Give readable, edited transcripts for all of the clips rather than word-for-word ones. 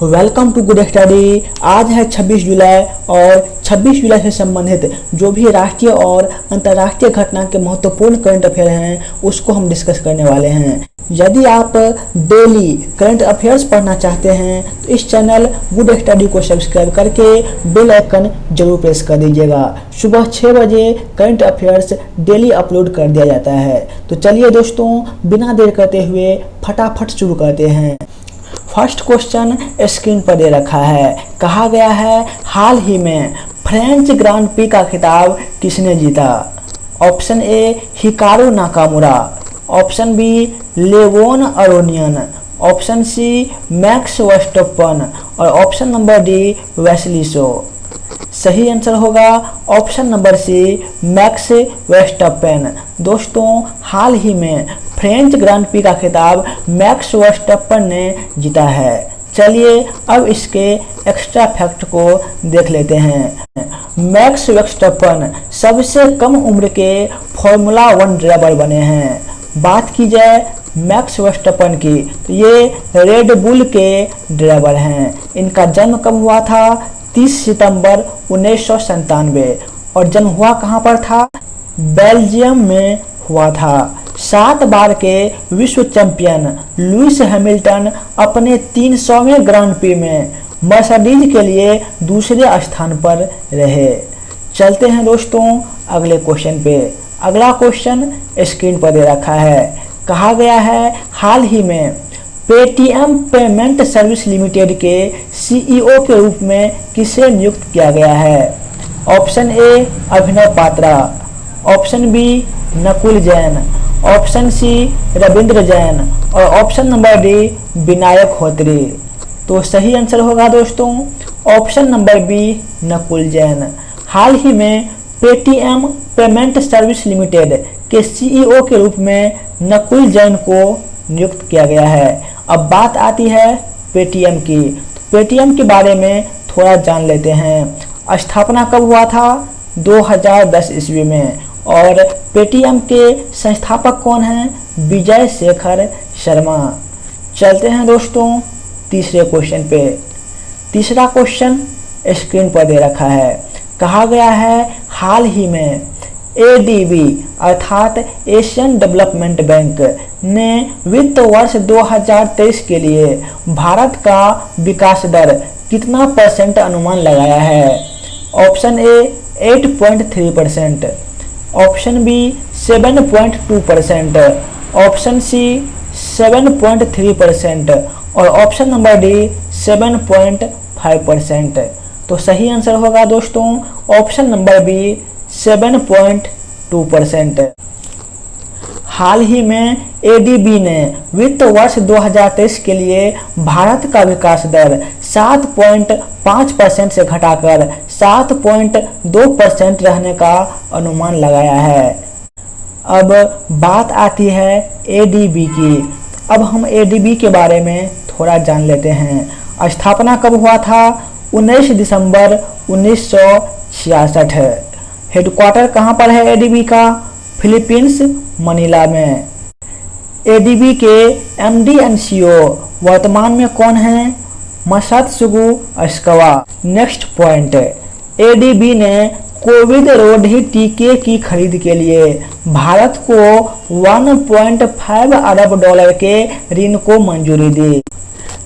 Welcome to good study. आज है 26 जुलाई और 26 जुलाई से संबंधित जो भी राष्ट्रीय और अंतर्राष्ट्रीय घटना के महत्वपूर्ण करंट अफेयर हैं उसको हम डिस्कस करने वाले हैं। यदि आप डेली करंट अफेयर्स पढ़ना चाहते हैं तो इस चैनल गुड स्टडी को सब्सक्राइब करके बेल आइकन जरूर प्रेस कर दीजिएगा। सुबह 6 बजे करंट अफेयर्स डेली अपलोड कर दिया जाता है। तो चलिए दोस्तों, बिना देर करते हुए फटाफट शुरू करते हैं। फर्स्ट क्वेश्चन स्क्रीन पर दे रखा है। कहा गया है हाल ही में फ्रेंच ग्रांड प्री का खिताब किसने जीता? Option A Hikaru Nakamura, option B Levon Aronian, option C Max Verstappen और ऑप्शन नंबर डी वेस्लीसो। सही आंसर होगा option number C Max Verstappen. दोस्तों, हाल ही में फ्रेंच ग्रांड प्री का खिताब मैक्स वर्स्टप्पन ने जीता है। चलिए अब इसके एक्स्ट्रा फैक्ट को देख लेते हैं। मैक्स वर्स्टप्पन सबसे कम उम्र के फॉर्मूला 1 ड्राइवर बने हैं। बात की जाए मैक्स वर्स्टप्पन की तो ये रेड बुल के ड्राइवर हैं। इनका जन्म कब हुआ था? 30 सितंबर 1997 और जन्म हुआ कहाँ पर था? बेल्जियम में हुआ था। 7 बार के विश्व चैंपियन लुइस हैमिल्टन अपने 300वें ग्रांड प्री में मर्सिडीज के लिए दूसरे स्थान पर रहे। चलते हैं दोस्तों अगले क्वेश्चन पे। अगला क्वेश्चन स्क्रीन पर दे रखा है। कहा गया है हाल ही में पेटीएम पेमेंट सर्विस लिमिटेड के सीईओ के रूप में किसे नियुक्त किया गया है? Option A Abhinav Patra, option B Nakul Jain, option C Ravindra Jain और option number D Vinayak Hotri. तो सही आंसर होगा दोस्तों option number B Nakul Jain. हाल ही में पेटीएम पेमेंट सर्विस लिमिटेड के सीईओ के रूप में नकुल जैन को नियुक्त किया गया है। अब बात आती है पेटीएम की। पेटीएम के बारे में थोड़ा जान लेते हैं। स्थापना कब हुआ था? 2010 ईस्वी में। और पेटीएम के संस्थापक कौन हैं? विजय शेखर शर्मा। चलते हैं दोस्तों तीसरे क्वेश्चन पे। तीसरा क्वेश्चन स्क्रीन पर दे रखा है। कहा गया है हाल ही में एडीबी अर्थात एशियन डेवलपमेंट बैंक ने वित्त वर्ष 2023 के लिए भारत का विकास दर कितना % अनुमान लगाया है? Option A 8.3%, option B 7.2%, option C 7.3% और ऑप्शन नंबर डी 7.5%। तो सही आंसर होगा दोस्तों ऑप्शन नंबर बी 7.2%। हाल ही में एडीबी ने वित्त वर्ष 2023 के लिए भारत का विकास दर 7.5% से घटाकर 7.2% रहने का अनुमान लगाया है। अब बात आती है एडीबी की। अब हम एडीबी के बारे में थोड़ा जान लेते हैं। स्थापना कब हुआ था? 19 दिसंबर 1966। हेडक्वार्टर कहाँ पर है एडीबी का? फिलीपींस मनीला में। एडीबी के एमडी एंड सीईओ वर्तमान में कौन हैं? मसात्सुगु अस्कावा। नेक्स्ट पॉइंट, एडीबी ने कोविड रोधी टीके की खरीद के लिए भारत को 1.5 अरब डॉलर के ऋण को मंजूरी दी।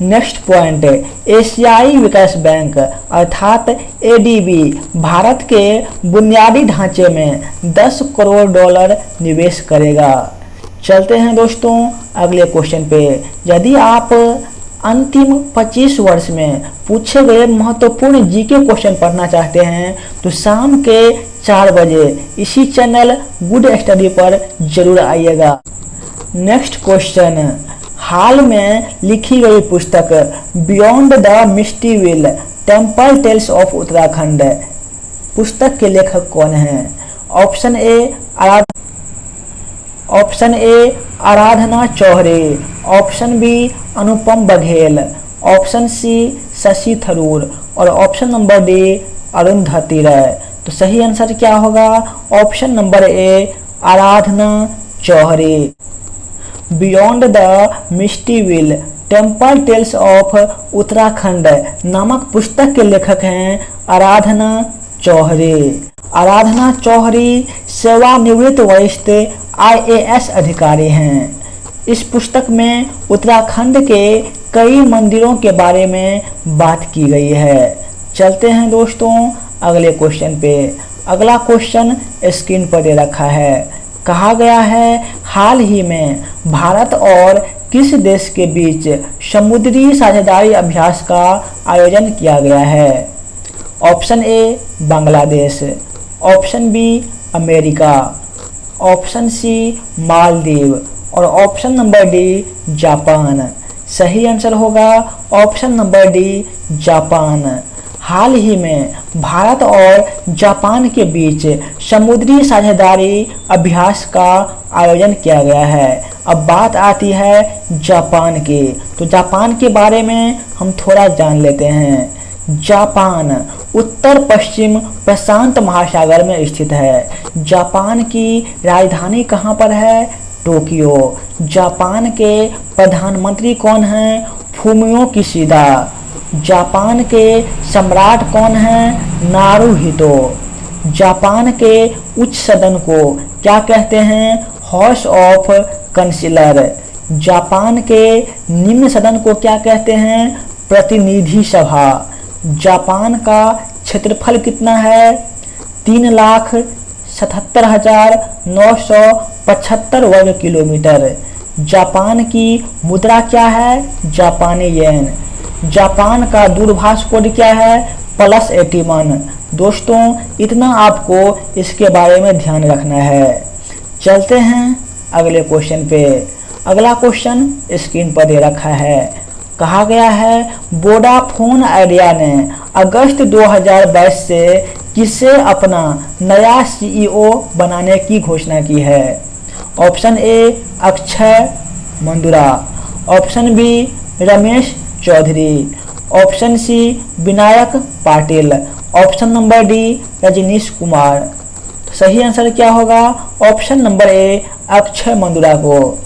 नेक्स्ट पॉइंट, एशियाई विकास बैंक अर्थात एडीबी भारत के बुनियादी ढांचे में 10 करोड़ डॉलर निवेश करेगा। चलते हैं दोस्तों अगले क्वेश्चन पे। यदि आप अंतिम 25 वर्ष में पूछे गए महत्वपूर्ण जीके क्वेश्चन पढ़ना चाहते हैं तो शाम के 4 बजे इसी चैनल गुड स्टडी पर जरूर आइएगा। नेक्स्ट क्वेश्चन, हाल में लिखी गई पुस्तक beyond the misty veil temple tales of Uttarakhand, पुस्तक के लेखक कौन हैं? Option A Aradhana Chauhre, option B Anupam Baghel, option C Shashi Tharoor और option number D Arundhati Roy. तो सही आंसर क्या होगा? Option number A Aradhana Chauhre. Beyond the misty veil temple tales of Uttarakhand नामक पुस्तक के लेखक हैं आराधना चौहरी। आराधना चौहरी सेवानिवृत्त वरिष्ठ IAS अधिकारी हैं। इस पुस्तक में उत्तराखंड के कई मंदिरों के बारे में बात की गई है। चलते हैं दोस्तों अगले क्वेश्चन पे। अगला क्वेश्चन स्क्रीन पर दे रखा है। कहा गया है हाल ही में भारत और किस देश के बीच समुद्री साझेदारी अभ्यास का आयोजन किया गया है? Option A Bangladesh, option B America, option C Maldives और ऑप्शन नंबर डी जापान। सही आंसर होगा ऑप्शन नंबर डी जापान। हाल ही में भारत और जापान के बीच समुद्री साझेदारी अभ्यास का आयोजन किया गया है। अब बात आती है जापान की, तो जापान के बारे में हम थोड़ा जान लेते हैं। जापान उत्तर पश्चिम प्रशांत महासागर में स्थित है। जापान की राजधानी कहाँ पर है? टोक्यो। जापान के प्रधानमंत्री कौन हैं? Fumio Kishida. जापान के सम्राट कौन हैं? नारुहितो। जापान के उच्च सदन को क्या कहते हैं? House of concealer. जापान के निम्न सदन को क्या कहते हैं? प्रतिनिधि सभा। जापान का क्षेत्रफल कितना है? 3,77,975 वर्ग किलोमीटर। जापान की मुद्रा क्या है? जापानी येन। जापान का दूरभाष कोड क्या है? +81। दोस्तों इतना आपको इसके बारे में ध्यान रखना है। चलते हैं अगले क्वेश्चन पे। अगला क्वेश्चन स्क्रीन पर दे रखा है। कहा गया है वोडाफोन आइडिया ने अगस्त 2022 से किसे अपना नया CEO बनाने की घोषणा की है? Option A Akshay Mandura, option B Ramesh Chaudhary, option C Vinayak Patil, option number D Rajnish Kumar. तो सही आंसर क्या होगा? Option number A Akshay Mandura को।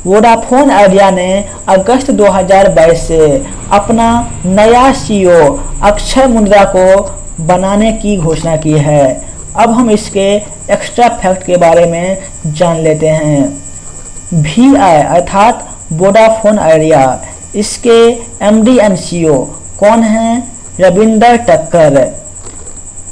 वोडाफोन आइडिया ने अगस्त 2022 से अपना नया CEO अक्षय मंदुरा को बनाने की घोषणा की है। अब हम इसके एक्स्ट्रा फैक्ट के बारे में जान लेते हैं। VI अर्थात वोडाफोन आइडिया, इसके MD एंड CEO कौन हैं? रविंदर टक्कर।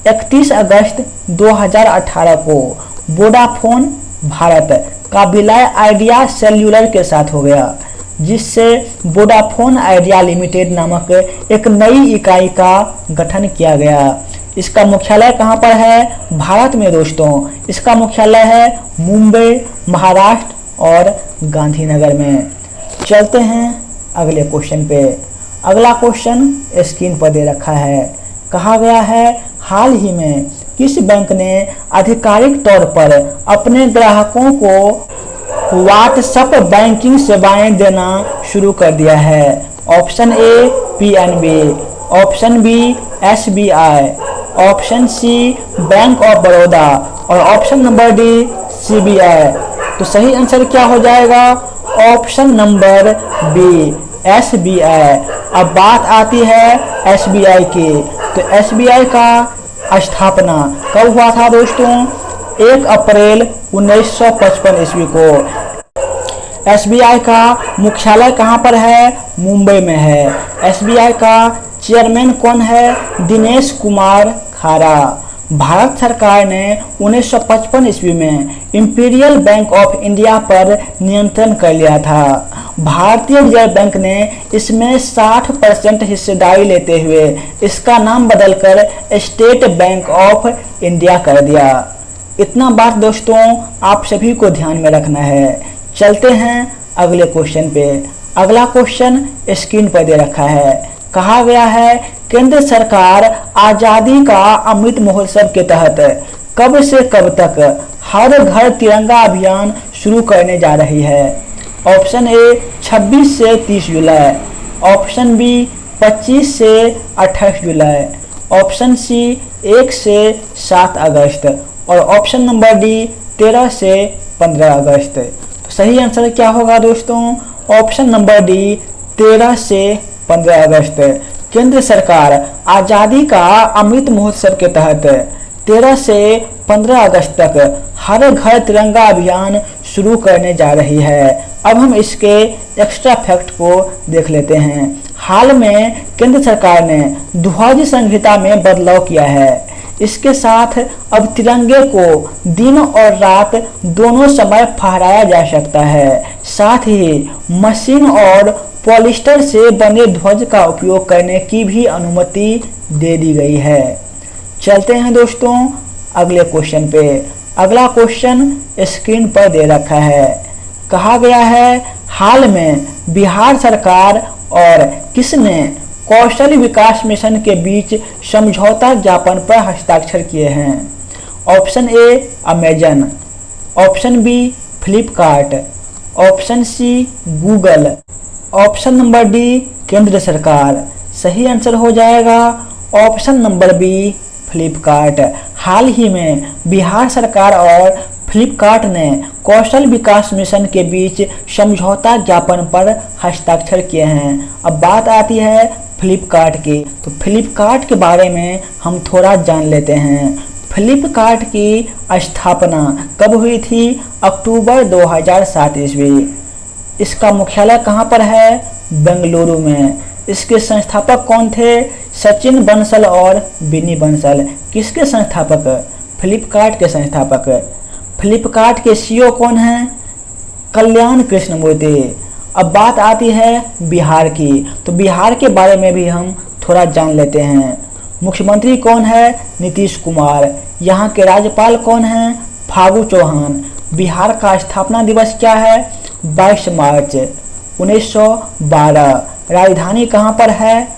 31 अगस्त 2018 को वोडाफोन भारत का विलय आइडिया सेल्यूलर के साथ हो गया, जिससे वोडाफोन आइडिया लिमिटेड नामक एक नई इकाई का गठन किया गया। इसका मुख्यालय कहाँ पर है? भारत में दोस्तों। इसका मुख्यालय है मुंबई महाराष्ट्र और गांधीनगर में। चलते हैं अगले क्वेश्चन पे। अगला क्वेश्चन स्क्रीन पर दे रखा है। कहा गया है हाल ही में किस बैंक ने आधिकारिक तौर पर अपने ग्राहकों को व्हाट्सएप बैंकिंग सेवाएं देना शुरू कर दिया है? Option A PNB, option B SBI, option C bank of Baroda और ऑप्शन नंबर डी CBI। तो सही आंसर क्या हो जाएगा? Option number B SBI। अब बात आती है SBI की, तो SBI का स्थापना कब हुआ था दोस्तों? 1 अप्रैल 1955 ईस्वी को। SBI का मुख्यालय कहाँ पर है? मुंबई में है। SBI का चेयरमैन कौन है? दिनेश कुमार खारा। भारत सरकार ने 1955 ईस्वी में इंपीरियल बैंक ऑफ इंडिया पर नियंत्रण कर लिया था। भारतीय रिजर्व बैंक ने इसमें 60% हिस्सेदारी लेते हुए इसका नाम बदलकर स्टेट बैंक ऑफ इंडिया कर दिया। इतना बात दोस्तों आप सभी को ध्यान में रखना है। चलते हैं अगले क्वेश्चन पे। अगला क्वेश्चन स्क्रीन पर दे रखा है। कहा गया है केंद्र सरकार आजादी का अमृत महोत्सव के तहत कब से कब तक हर घर तिरंगा अभियान शुरू करने जा रही है? ऑप्शन ए 26 से 30 जुलाई, ऑप्शन बी 25 से 28 जुलाई, ऑप्शन सी 1 से 7 अगस्त और ऑप्शन नंबर डी 13 से 15 अगस्त। तो सही आंसर क्या होगा दोस्तों? ऑप्शन नंबर डी 13 से 15 अगस्त। केंद्र सरकार आज़ादी का अमृत महोत्सव के तहत 13 से 15 अगस्त तक हर घर तिरंगा अभियान शुरू करने जा रही है। अब हम इसके एक्स्ट्रा फैक्ट को देख लेते हैं। हाल में केंद्र सरकार ने ध्वज संहिता में बदलाव किया है। इसके साथ अब तिरंगे को दिन और रात दोनों समय फहराया जा सकता है। साथ ही मशीन और पॉलिस्टर से बने ध्वज का उपयोग करने की भी अनुमति दे दी गई है। चलते हैं दोस्तों अगले क्वेश्चन पे। अगला क्वेश्चन स्क्रीन पर दे रखा है। कहा गया है, हाल में बिहार सरकार और किसने कौशल विकास मिशन के बीच समझौता ज्ञापन पर हस्ताक्षर किए हैं? Option A Amazon, option B Flipkart, option C Google, option number D केंद्र सरकार। सही आंसर हो जाएगा ऑप्शन नंबर बी फ्लिपकार्ट। हाल ही में बिहार सरकार और फ्लिपकार्ट ने कौशल विकास मिशन के बीच समझौता ज्ञापन पर हस्ताक्षर किए हैं। अब बात आती है फ्लिपकार्ट की, तो फ्लिपकार्ट के बारे में हम थोड़ा जान लेते हैं। फ्लिपकार्ट की स्थापना कब हुई थी? अक्टूबर 2007 ईस्वी। इसका मुख्यालय कहाँ पर है? बेंगलुरु में। इसके संस्थापक कौन थे? सचिन बंसल और बिनी बंसल। किसके संस्थापक? फ्लिपकार्ट के संस्थापक। फ्लिपकार्ट के सीईओ कौन हैं? कल्याण कृष्णमूर्ति। अब बात आती है बिहार की, तो बिहार के बारे में भी हम थोड़ा जान लेते हैं। मुख्यमंत्री कौन है? नीतीश कुमार। यहाँ के राज्यपाल कौन हैं? फागू चौहान। बिहार का स्थापना दिवस क्या है? 22 मार्च 1912। राजधानी कहाँ पर है?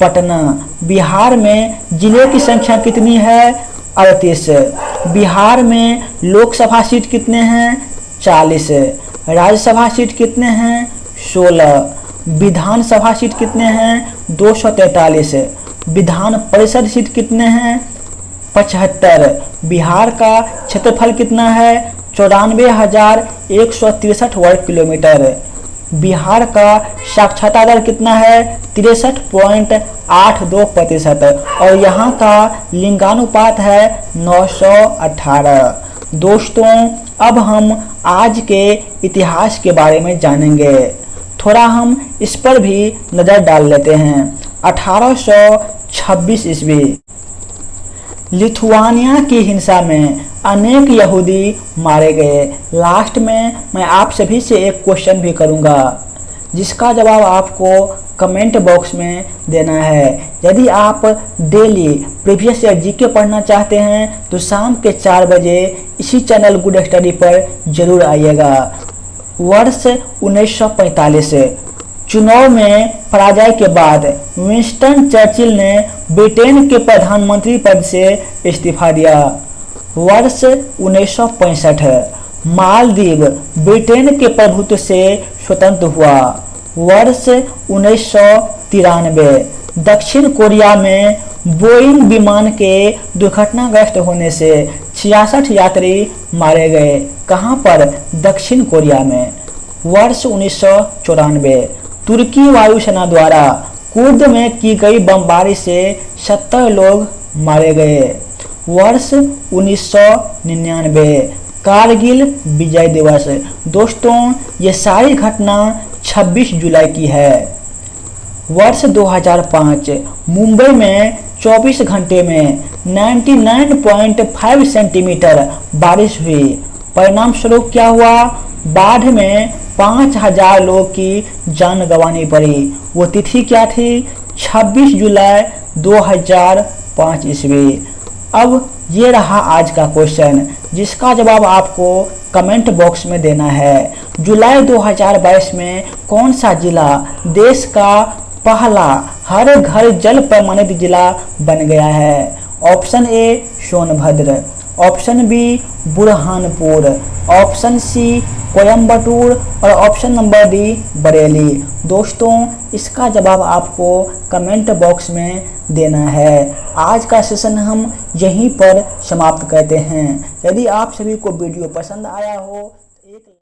पटना। बिहार में जिले की संख्या कितनी है? 38। बिहार में लोकसभा सीट कितने हैं? 40। राज्यसभा सीट कितने हैं? 16। विधानसभा सीट कितने हैं? 243। विधान परिषद सीट कितने हैं? 75। बिहार का क्षेत्रफल कितना है? 94,163 वर्ग किलोमीटर। बिहार का साक्षरता दर कितना है? 63.82%। और यहाँ का लिंगानुपात है 918। दोस्तों अब हम आज के इतिहास के बारे में जानेंगे। थोड़ा हम इस पर भी नज़र डाल लेते हैं। 1826 ईस्वी लिथुआनिया की हिंसा में अनेक यहूदी मारे गए। लास्ट में मैं आप सभी से एक क्वेश्चन भी करूंगा, जिसका जवाब आपको कमेंट बॉक्स में देना है। यदि आप डेली प्रीवियस ईयर जीके पढ़ना चाहते हैं तो शाम के 4 बजे इसी चैनल गुड स्टडी पर जरूर आइएगा। वर्ष 1945 चुनाव में पराजय के बाद विंस्टन चर्चिल ने ब्रिटेन के प्रधानमंत्री पद से इस्तीफा दिया। वर्ष 1965 मालदीव ब्रिटेन के प्रभुत्व से स्वतंत्र हुआ। वर्ष 1993 दक्षिण कोरिया में बोइंग विमान के दुर्घटनाग्रस्त होने से 66 यात्री मारे गए। कहां पर? दक्षिण कोरिया में। वर्ष 1994 तुर्की वायुसेना द्वारा कुर्द में की गई बमबारी से 70 लोग मारे गए। वर्ष 1999 कारगिल विजय दिवस। दोस्तों ये सारी घटना 26 जुलाई की है। वर्ष 2005 मुंबई में 24 घंटे में 99.5 सेंटीमीटर बारिश हुई। परिणाम स्वरूप क्या हुआ? बाढ़ में 5000 लोग की जान गंवानी पड़ी। वो तिथि क्या थी? 26 जुलाई 2005 ईस्वी। अब ये रहा आज का क्वेश्चन, जिसका जवाब आपको कमेंट बॉक्स में देना है। जुलाई 2022 में कौन सा जिला देश का पहला हर घर जल प्रमाणित जिला बन गया है? Option A Sonbhadra, option B Burhanpur, option C Coimbatore और ऑप्शन नंबर डी बरेली। दोस्तों इसका जवाब आपको कमेंट बॉक्स में देना है। आज का सेशन हम यहीं पर समाप्त करते हैं। यदि आप सभी को वीडियो पसंद आया हो